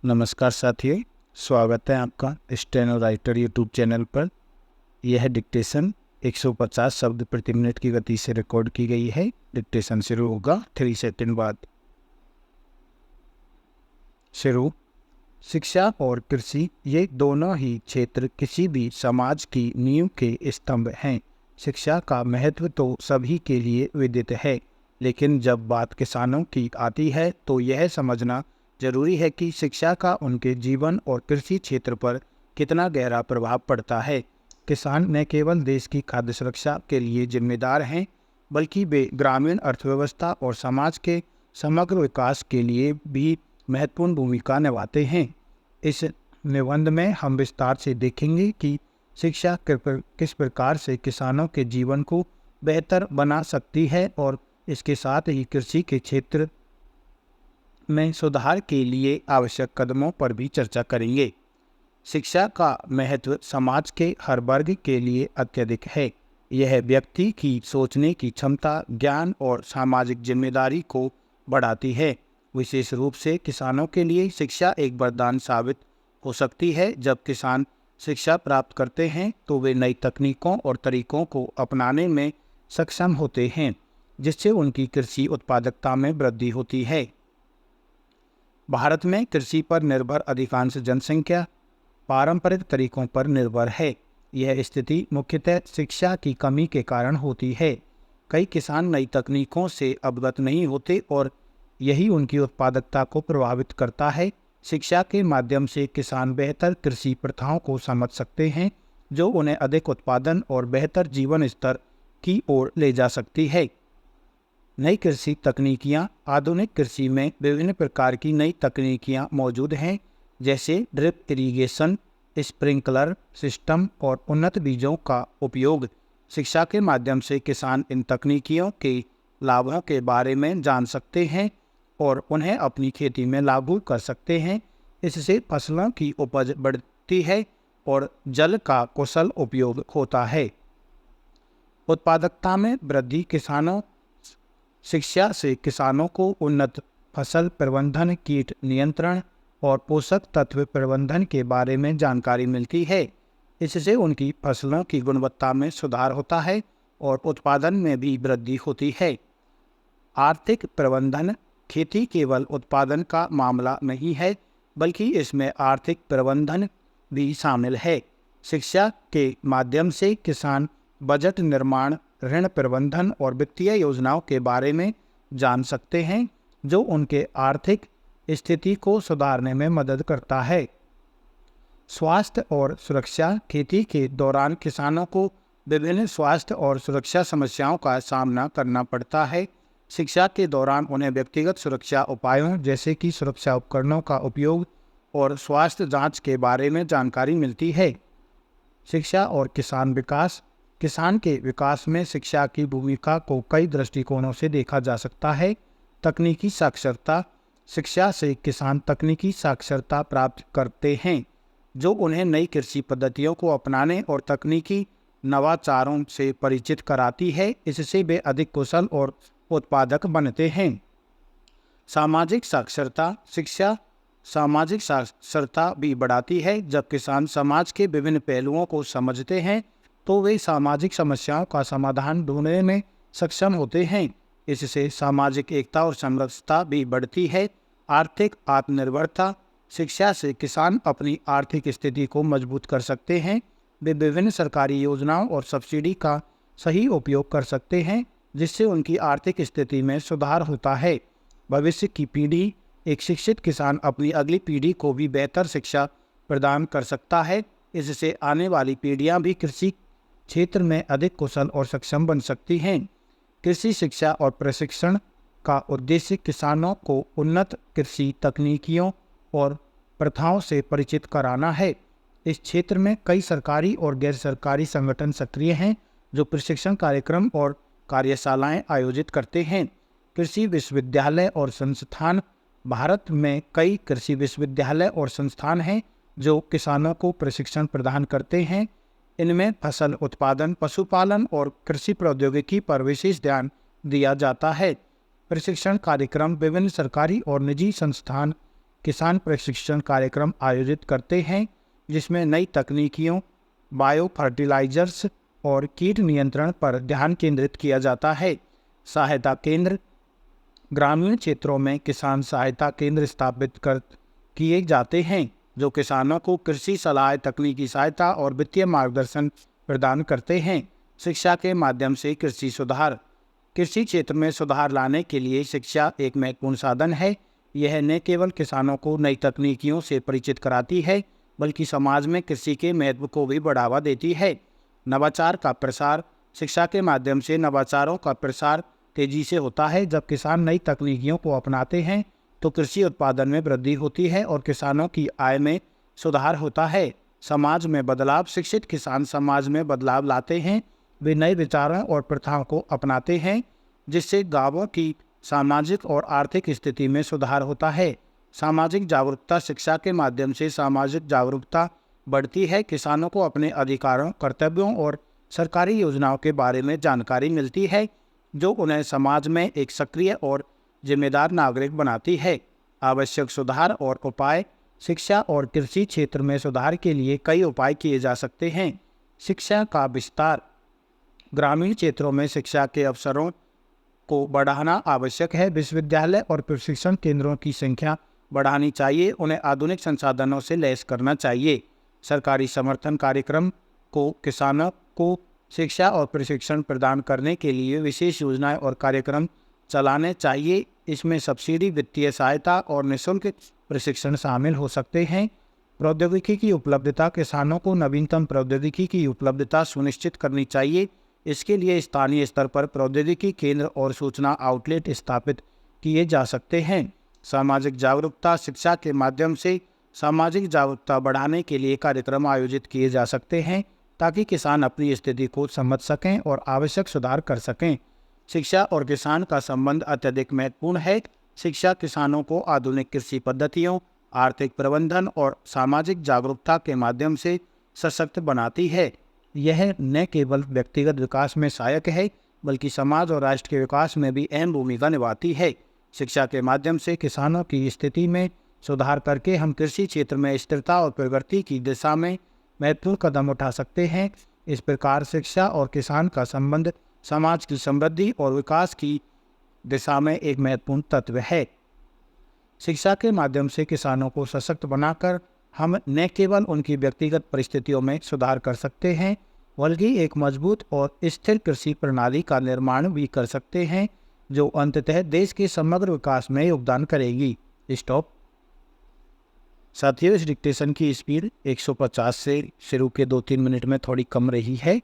नमस्कार साथियों, स्वागत है आपका स्टेनो राइटर यूट्यूब चैनल पर। यह डिक्टेशन 150 शब्द प्रति मिनट की गति से रिकॉर्ड की गई है। डिक्टेशन शुरू होगा 3 सेकंड बाद। शुरू। शिक्षा और कृषि ये दोनों ही क्षेत्र किसी भी समाज की नींव के स्तंभ हैं। शिक्षा का महत्व तो सभी के लिए विदित है, लेकिन जब बात किसानों की आती है तो यह समझना जरूरी है कि शिक्षा का उनके जीवन और कृषि क्षेत्र पर कितना गहरा प्रभाव पड़ता है। किसान न केवल देश की खाद्य सुरक्षा के लिए जिम्मेदार हैं, बल्कि वे ग्रामीण अर्थव्यवस्था और समाज के समग्र विकास के लिए भी महत्वपूर्ण भूमिका निभाते हैं। इस निबंध में हम विस्तार से देखेंगे कि शिक्षा किस प्रकार से किसानों के जीवन को बेहतर बना सकती है और इसके साथ ही कृषि के क्षेत्र में सुधार के लिए आवश्यक कदमों पर भी चर्चा करेंगे। शिक्षा का महत्व समाज के हर वर्ग के लिए अत्यधिक है। यह व्यक्ति की सोचने की क्षमता, ज्ञान और सामाजिक जिम्मेदारी को बढ़ाती है। विशेष रूप से किसानों के लिए शिक्षा एक वरदान साबित हो सकती है। जब किसान शिक्षा प्राप्त करते हैं तो वे नई तकनीकों और तरीकों को अपनाने में सक्षम होते हैं, जिससे उनकी कृषि उत्पादकता में वृद्धि होती है। भारत में कृषि पर निर्भर अधिकांश जनसंख्या पारंपरिक तरीकों पर निर्भर है। यह स्थिति मुख्यतः शिक्षा की कमी के कारण होती है। कई किसान नई तकनीकों से अवगत नहीं होते और यही उनकी उत्पादकता को प्रभावित करता है। शिक्षा के माध्यम से किसान बेहतर कृषि प्रथाओं को समझ सकते हैं, जो उन्हें अधिक उत्पादन और बेहतर जीवन स्तर की ओर ले जा सकती है। नई कृषि तकनीकियाँ। आधुनिक कृषि में विभिन्न प्रकार की नई तकनीकियाँ मौजूद हैं, जैसे ड्रिप इरिगेशन, स्प्रिंकलर सिस्टम और उन्नत बीजों का उपयोग। शिक्षा के माध्यम से किसान इन तकनीकियों के लाभों के बारे में जान सकते हैं और उन्हें अपनी खेती में लागू कर सकते हैं। इससे फसलों की उपज बढ़ती है और जल का कुशल उपयोग होता है। उत्पादकता में वृद्धि। शिक्षा से किसानों को उन्नत फसल प्रबंधन, कीट नियंत्रण और पोषक तत्व प्रबंधन के बारे में जानकारी मिलती है। इससे उनकी फसलों की गुणवत्ता में सुधार होता है और उत्पादन में भी वृद्धि होती है। आर्थिक प्रबंधन। खेती केवल उत्पादन का मामला नहीं है, बल्कि इसमें आर्थिक प्रबंधन भी शामिल है। शिक्षा के माध्यम से किसान बजट निर्माण, ऋण प्रबंधन और वित्तीय योजनाओं के बारे में जान सकते हैं, जो उनके आर्थिक स्थिति को सुधारने में मदद करता है। स्वास्थ्य और सुरक्षा। खेती के दौरान किसानों को विभिन्न स्वास्थ्य और सुरक्षा समस्याओं का सामना करना पड़ता है। शिक्षा के दौरान उन्हें व्यक्तिगत सुरक्षा उपायों, जैसे कि सुरक्षा उपकरणों का उपयोग और स्वास्थ्य जांच के बारे में जानकारी मिलती है। शिक्षा और किसान विकास। किसान के विकास में शिक्षा की भूमिका को कई दृष्टिकोणों से देखा जा सकता है। तकनीकी साक्षरता। शिक्षा से किसान तकनीकी साक्षरता प्राप्त करते हैं, जो उन्हें नई कृषि पद्धतियों को अपनाने और तकनीकी नवाचारों से परिचित कराती है। इससे वे अधिक कुशल और उत्पादक बनते हैं। सामाजिक साक्षरता। शिक्षा सामाजिक साक्षरता भी बढ़ाती है। जब किसान समाज के विभिन्न पहलुओं को समझते हैं तो वे सामाजिक समस्याओं का समाधान ढूंढने में सक्षम होते हैं। इससे सामाजिक एकता और समरसता भी बढ़ती है। आर्थिक आत्मनिर्भरता। शिक्षा से किसान अपनी आर्थिक स्थिति को मजबूत कर सकते हैं। वे विभिन्न सरकारी योजनाओं और सब्सिडी का सही उपयोग कर सकते हैं, जिससे उनकी आर्थिक स्थिति में सुधार होता है। भविष्य की पीढ़ी। एक शिक्षित किसान अपनी अगली पीढ़ी को भी बेहतर शिक्षा प्रदान कर सकता है। इससे आने वाली पीढ़ियां भी कृषि क्षेत्र में अधिक कुशल और सक्षम बन सकती हैं। कृषि शिक्षा और प्रशिक्षण का उद्देश्य किसानों को उन्नत कृषि तकनीकियों और प्रथाओं से परिचित कराना है। इस क्षेत्र में कई सरकारी और गैर सरकारी संगठन सक्रिय हैं, जो प्रशिक्षण कार्यक्रम और कार्यशालाएं आयोजित करते हैं। कृषि विश्वविद्यालय और संस्थान। भारत में कई कृषि विश्वविद्यालय और संस्थान हैं जो किसानों को प्रशिक्षण प्रदान करते हैं। इनमें फसल उत्पादन, पशुपालन और कृषि प्रौद्योगिकी पर विशेष ध्यान दिया जाता है। प्रशिक्षण कार्यक्रम विभिन्न सरकारी और निजी संस्थान किसान प्रशिक्षण कार्यक्रम आयोजित करते हैं, जिसमें नई तकनीकियों, बायो फर्टिलाइजर्स और कीट नियंत्रण पर ध्यान केंद्रित किया जाता है। सहायता केंद्र। ग्रामीण क्षेत्रों में किसान सहायता केंद्र स्थापित किए जाते हैं, जो किसानों को कृषि सलाह, तकनीकी सहायता और वित्तीय मार्गदर्शन प्रदान करते हैं। शिक्षा के माध्यम से कृषि सुधार। कृषि क्षेत्र में सुधार लाने के लिए शिक्षा एक महत्वपूर्ण साधन है। यह न केवल किसानों को नई तकनीकियों से परिचित कराती है, बल्कि समाज में कृषि के महत्व को भी बढ़ावा देती है। नवाचार का प्रसार। शिक्षा के माध्यम से नवाचारों का प्रसार तेजी से होता है। जब किसान नई तकनीकियों को अपनाते हैं तो कृषि उत्पादन में वृद्धि होती है और किसानों की आय में सुधार होता है। समाज में बदलाव। शिक्षित किसान समाज में बदलाव लाते हैं। वे नए विचारों और प्रथाओं को अपनाते हैं, जिससे गांवों की सामाजिक और आर्थिक स्थिति में सुधार होता है। सामाजिक जागरूकता। शिक्षा के माध्यम से सामाजिक जागरूकता बढ़ती है। किसानों को अपने अधिकारों, कर्तव्यों और सरकारी योजनाओं के बारे में जानकारी मिलती है, जो उन्हें समाज में एक सक्रिय और जिम्मेदार नागरिक बनाती है। आवश्यक सुधार और उपाय। शिक्षा और कृषि क्षेत्र में सुधार के लिए कई उपाय किए जा सकते हैं। शिक्षा का विस्तार। ग्रामीण क्षेत्रों में शिक्षा के अवसरों को बढ़ाना आवश्यक है। विश्वविद्यालय और प्रशिक्षण केंद्रों की संख्या बढ़ानी चाहिए। उन्हें आधुनिक संसाधनों से लैस करना चाहिए। सरकारी समर्थन कार्यक्रम को किसानों को शिक्षा और प्रशिक्षण प्रदान करने के लिए विशेष योजनाएं और कार्यक्रम चलाने चाहिए। इसमें सब्सिडी, वित्तीय सहायता और निःशुल्क प्रशिक्षण शामिल हो सकते हैं। प्रौद्योगिकी की उपलब्धता। किसानों को नवीनतम प्रौद्योगिकी की उपलब्धता सुनिश्चित करनी चाहिए। इसके लिए स्थानीय स्तर पर प्रौद्योगिकी केंद्र और सूचना आउटलेट स्थापित किए जा सकते हैं। सामाजिक जागरूकता। शिक्षा के माध्यम से सामाजिक जागरूकता बढ़ाने के लिए कार्यक्रम आयोजित किए जा सकते हैं, ताकि किसान अपनी स्थिति को समझ सकें और आवश्यक सुधार कर सकें। शिक्षा और किसान का संबंध अत्यधिक महत्वपूर्ण है। शिक्षा किसानों को आधुनिक कृषि पद्धतियों, आर्थिक प्रबंधन और सामाजिक जागरूकता के माध्यम से सशक्त बनाती है। यह न केवल व्यक्तिगत विकास में सहायक है, बल्कि समाज और राष्ट्र के विकास में भी अहम भूमिका निभाती है। शिक्षा के माध्यम से किसानों की स्थिति में सुधार करके हम कृषि क्षेत्र में स्थिरता और प्रगति की दिशा में महत्वपूर्ण कदम उठा सकते हैं। इस प्रकार शिक्षा और किसान का संबंध समाज की समृद्धि और विकास की दिशा में एक महत्वपूर्ण तत्व है। शिक्षा के माध्यम से किसानों को सशक्त बनाकर हम न केवल उनकी व्यक्तिगत परिस्थितियों में सुधार कर सकते हैं, बल्कि एक मजबूत और स्थिर कृषि प्रणाली का निर्माण भी कर सकते हैं, जो अंततः देश के समग्र विकास में योगदान करेगी। स्टॉप। साथियों, इस डिक्टेशन की स्पीड 150 से शुरू के 2-3 मिनट में थोड़ी कम रही है।